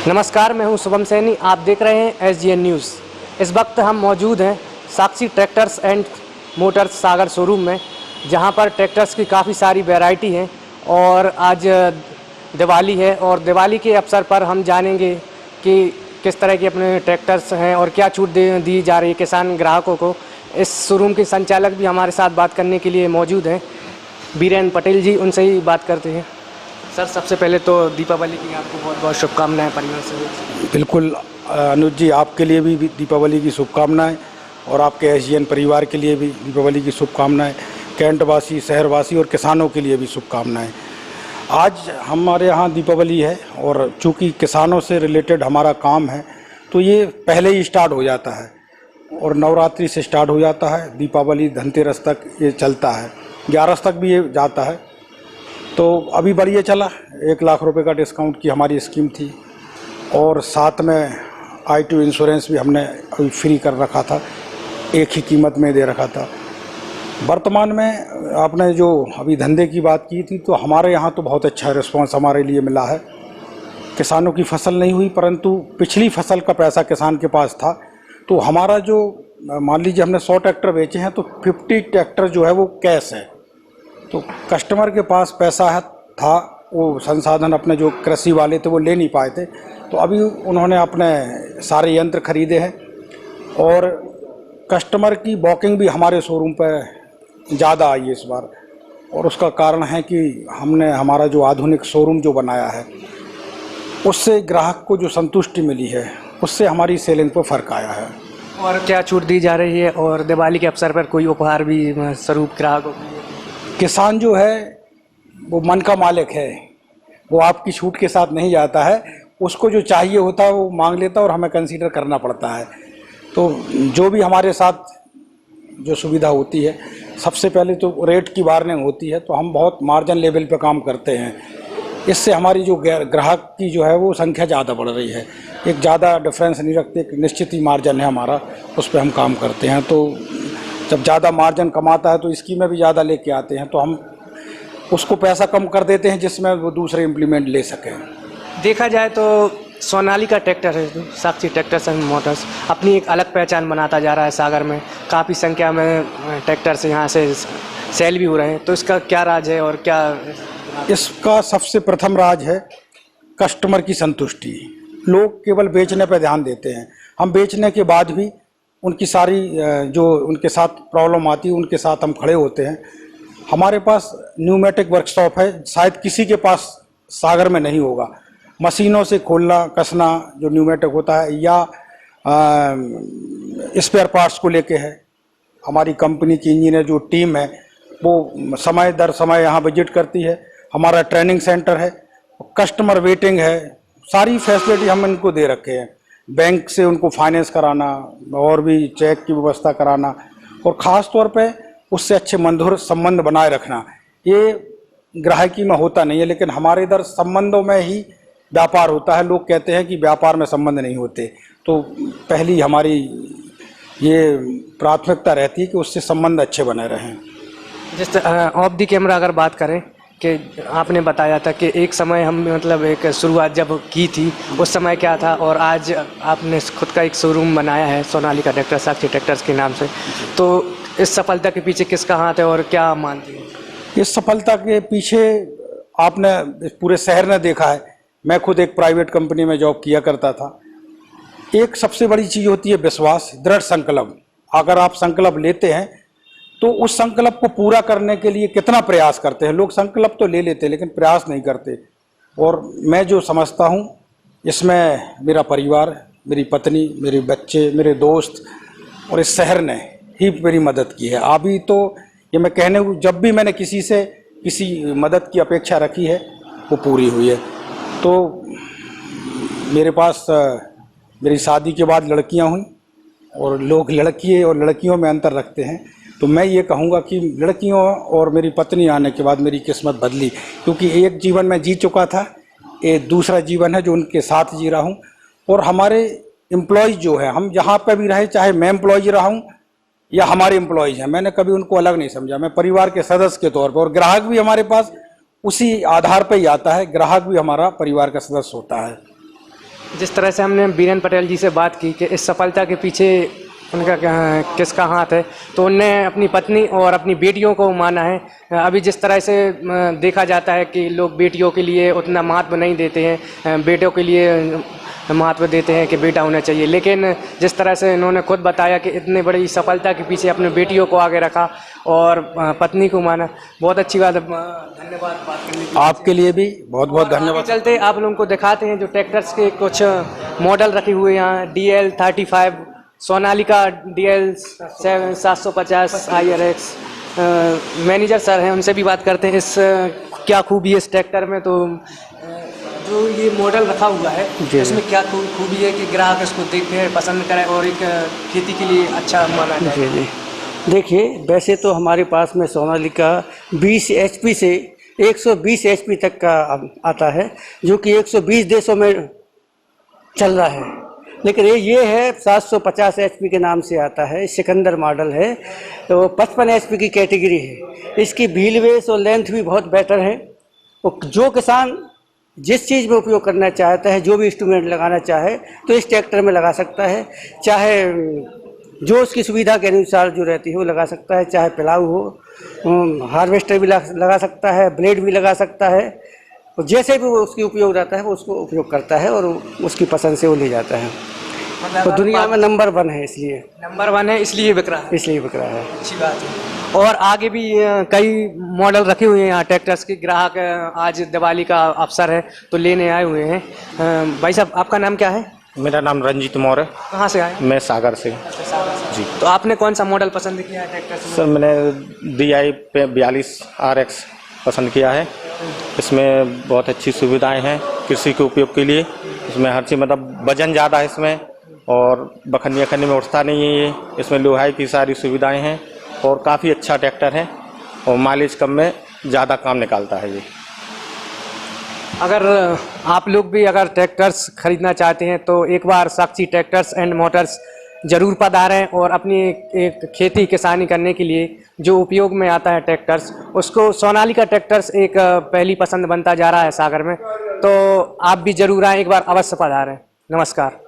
नमस्कार, मैं हूं शुभम सैनी। आप देख रहे हैं SGN न्यूज़। इस वक्त हम मौजूद हैं Sakshi tractors and motors Sagar showroom में, जहां पर ट्रैक्टर्स की काफ़ी सारी वैरायटी हैं और आज दिवाली है और दिवाली के अवसर पर हम जानेंगे कि किस तरह के अपने ट्रैक्टर्स हैं और क्या छूट दी जा रही है किसान ग्राहकों को। इस शोरूम के संचालक भी हमारे साथ बात करने के लिए मौजूद हैं, बीरेन्द्र पटेल जी। उनसे ही बात करते हैं। सर, सबसे पहले तो दीपावली की आपको बहुत बहुत शुभकामनाएं परिवार से। बिल्कुल अनुज जी, आपके लिए भी दीपावली की शुभकामनाएं और आपके SGN परिवार के लिए भी दीपावली की शुभकामनाएं। कैंटवासी, शहरवासी और किसानों के लिए भी शुभकामनाएं। आज हमारे यहाँ दीपावली है और चूँकि किसानों से रिलेटेड हमारा काम है तो ये पहले ही स्टार्ट हो जाता है और नवरात्रि से स्टार्ट हो जाता है। दीपावली, धनतेरस तक ये चलता है, 11 तक भी ये जाता है। तो अभी बढ़िया चला, 1 लाख रुपए का डिस्काउंट की हमारी स्कीम थी और साथ में I2 इंश्योरेंस भी हमने अभी फ्री कर रखा था, एक ही कीमत में दे रखा था। वर्तमान में आपने जो अभी धंधे की बात की थी, तो हमारे यहाँ तो बहुत अच्छा रिस्पांस हमारे लिए मिला है। किसानों की फसल नहीं हुई, परंतु पिछली फसल का पैसा किसान के पास था। तो हमारा जो मान लीजिए हमने 100 ट्रैक्टर बेचे हैं तो 50 ट्रैक्टर जो है वो कैश है। तो कस्टमर के पास पैसा था, वो संसाधन अपने जो कृषि वाले थे वो ले नहीं पाए थे, तो अभी उन्होंने अपने सारे यंत्र खरीदे हैं और कस्टमर की वॉकिंग भी हमारे शोरूम पर ज़्यादा आई है इस बार। और उसका कारण है कि हमने हमारा जो आधुनिक शोरूम जो बनाया है उससे ग्राहक को जो संतुष्टि मिली है, उससे हमारी सेलिंग पर फ़र्क आया है। और क्या छूट दी जा रही है और दिवाली के अवसर पर कोई उपहार भी स्वरूप ग्राहकों को? किसान जो है वो मन का मालिक है, वो आपकी छूट के साथ नहीं जाता है। उसको जो चाहिए होता है वो मांग लेता है और हमें कंसीडर करना पड़ता है। तो जो भी हमारे साथ जो सुविधा होती है, सबसे पहले तो रेट की वार्निंग होती है, तो हम बहुत मार्जिन लेवल पे काम करते हैं। इससे हमारी जो ग्राहक की जो है वो संख्या ज़्यादा बढ़ रही है। एक ज़्यादा डिफरेंस नहीं रखते, एक निश्चित ही मार्जिन है हमारा, उस पर हम काम करते हैं। तो जब ज़्यादा मार्जिन कमाता है तो स्कीमें भी ज़्यादा लेके आते हैं, तो हम उसको पैसा कम कर देते हैं जिसमें वो दूसरे इम्प्लीमेंट ले सकें। देखा जाए तो सोनालिका ट्रैक्टर है, साक्षी ट्रैक्टर्स एंड मोटर्स अपनी एक अलग पहचान बनाता जा रहा है। सागर में काफ़ी संख्या में ट्रैक्टर्स यहाँ से सेल भी हो रहे हैं, तो इसका क्या राज है और क्या? इसका सबसे प्रथम राज है कस्टमर की संतुष्टि। लोग केवल बेचने पर ध्यान देते हैं, हम बेचने के बाद भी उनकी सारी जो उनके साथ प्रॉब्लम आती है उनके साथ हम खड़े होते हैं। हमारे पास न्यूमेटिक वर्कशॉप है, शायद किसी के पास सागर में नहीं होगा। मशीनों से खोलना कसना जो न्यूमेटिक होता है या स्पेयर पार्ट्स को लेके है, हमारी कंपनी की इंजीनियर जो टीम है वो समय दर समय यहाँ विजिट करती है। हमारा ट्रेनिंग सेंटर है, कस्टमर वेटिंग है, सारी फैसिलिटी हम इनको दे रखे हैं। बैंक से उनको फाइनेंस कराना और भी चेक की व्यवस्था कराना और ख़ास तौर पे उससे अच्छे मधुर संबंध बनाए रखना, ये ग्राहकी में होता नहीं है, लेकिन हमारे इधर संबंधों में ही व्यापार होता है। लोग कहते हैं कि व्यापार में संबंध नहीं होते, तो पहली हमारी ये प्राथमिकता रहती है कि उससे संबंध अच्छे बने रहें। जिस ऑफ द कैमरा अगर बात करें कि आपने बताया था कि एक समय हम मतलब एक शुरुआत जब की थी उस समय क्या था, और आज आपने खुद का एक शोरूम बनाया है सोनालिका ट्रैक्टर, साक्षी ट्रैक्टर्स के नाम से, तो इस सफलता के पीछे किसका हाथ है और क्या मानते हैं? इस सफलता के पीछे आपने पूरे शहर ने देखा है। मैं खुद एक प्राइवेट कंपनी में जॉब किया करता था। एक सबसे बड़ी चीज़ होती है विश्वास, दृढ़ संकल्प। अगर आप संकल्प लेते हैं तो उस संकल्प को पूरा करने के लिए कितना प्रयास करते हैं। लोग संकल्प तो ले लेते हैं लेकिन प्रयास नहीं करते। और मैं जो समझता हूँ इसमें मेरा परिवार, मेरी पत्नी, मेरे बच्चे, मेरे दोस्त और इस शहर ने ही मेरी मदद की है। अभी तो ये मैं कहने को, जब भी मैंने किसी से किसी मदद की अपेक्षा रखी है वो पूरी हुई है। तो मेरे पास मेरी शादी के बाद लड़कियां हुई और लोग लड़की और लड़कियों में अंतर रखते हैं, तो मैं ये कहूँगा कि लड़कियों और मेरी पत्नी आने के बाद मेरी किस्मत बदली, क्योंकि एक जीवन मैं जी चुका था, एक दूसरा जीवन है जो उनके साथ जी रहा हूँ। और हमारे एम्प्लॉयज़ जो है, हम जहाँ पर भी रहे, चाहे मैं एम्प्लॉयज़ रहा हूँ या हमारे एम्प्लॉयज़ हैं, मैंने कभी उनको अलग नहीं समझा। मैं परिवार के सदस्य के तौर पर, और ग्राहक भी हमारे पास उसी आधार पर ही आता है, ग्राहक भी हमारा परिवार का सदस्य होता है। जिस तरह से हमने बीरेन्द्र पटेल जी से बात की कि इस सफलता के पीछे उनका किसका हाथ है, तो उनने अपनी पत्नी और अपनी बेटियों को माना है। अभी जिस तरह से देखा जाता है कि लोग बेटियों के लिए उतना महत्व नहीं देते हैं, बेटों के लिए महत्व देते हैं कि बेटा होना चाहिए, लेकिन जिस तरह से इन्होंने खुद बताया कि इतने बड़ी सफलता के पीछे अपने बेटियों को आगे रखा और पत्नी को माना, बहुत अच्छी बात है। धन्यवाद बात करने के लिए। आपके लिए भी बहुत बहुत धन्यवाद। चलते आप लोगों को दिखाते हैं जो ट्रैक्टर्स के कुछ मॉडल रखे हुए हैं यहाँ। DL35 Sonalika DL 750 IRX manager sir हैं, उनसे भी बात करते हैं इस क्या खूबी है इस ट्रैक्टर में। तो जो ये मॉडल रखा हुआ है इसमें क्या खूबी है कि ग्राहक इसको देखे पसंद करे और एक खेती के लिए अच्छा माना जाए? जी जी, देखिए वैसे तो हमारे पास में सोनालिका 20 HP से 120 HP तक का आता है, जो कि 120 देशों में चल रहा है। लेकिन ये है 750 HP के नाम से आता है, सिकंदर मॉडल है, तो 55 HP की कैटेगरी है। इसकी व्हील बेस और लेंथ भी बहुत बेटर है। और जो किसान जिस चीज़ में उपयोग करना चाहता है, जो भी इंस्ट्रूमेंट लगाना चाहे तो इस ट्रैक्टर में लगा सकता है। चाहे जो उसकी सुविधा के अनुसार जो रहती है वो लगा सकता है, चाहे पिलाऊ हो, हार्वेस्टर भी लगा सकता है, ब्लेड भी लगा सकता है। और जैसे भी वो उसकी उपयोग रहता है वो उसको उपयोग करता है और उसकी पसंद से वो ले जाता है। तो दुनिया में नंबर 1 है, इसलिए नंबर 1 है, इसलिए बिक रहा है। इसलिए बिक रहा है। अच्छी बात है। और आगे भी कई मॉडल रखे हुए हैं यहाँ ट्रैक्टर्स के। ग्राहक आज दिवाली का अवसर है तो लेने आए हुए हैं। भाई साहब, आपका नाम क्या है? मेरा नाम रंजीत मौर्य। कहाँ से आए? मैं सागर से। जी। तो आपने कौन सा मॉडल पसंद किया है ट्रैक्टर में? सर मैंने DI 42 RX पसंद किया है। इसमें बहुत अच्छी सुविधाएं हैं कृषि के उपयोग के लिए। इसमें हर चीज़ मतलब वजन ज़्यादा है इसमें और बखन्नी अखन्नी में उठता नहीं है ये। इसमें लोहाई की सारी सुविधाएं हैं और काफ़ी अच्छा ट्रैक्टर है और माइलेज कम में ज़्यादा काम निकालता है ये। अगर आप लोग भी अगर ट्रैक्टर्स खरीदना चाहते हैं तो एक बार साक्षी ट्रैक्टर्स एंड मोटर्स ज़रूर पधारें और अपनी एक खेती किसानी करने के लिए जो उपयोग में आता है ट्रैक्टर्स, उसको सोनालिका ट्रैक्टर्स एक पहली पसंद बनता जा रहा है सागर में। तो आप भी ज़रूर आएँ, एक बार अवश्य पधारें। नमस्कार।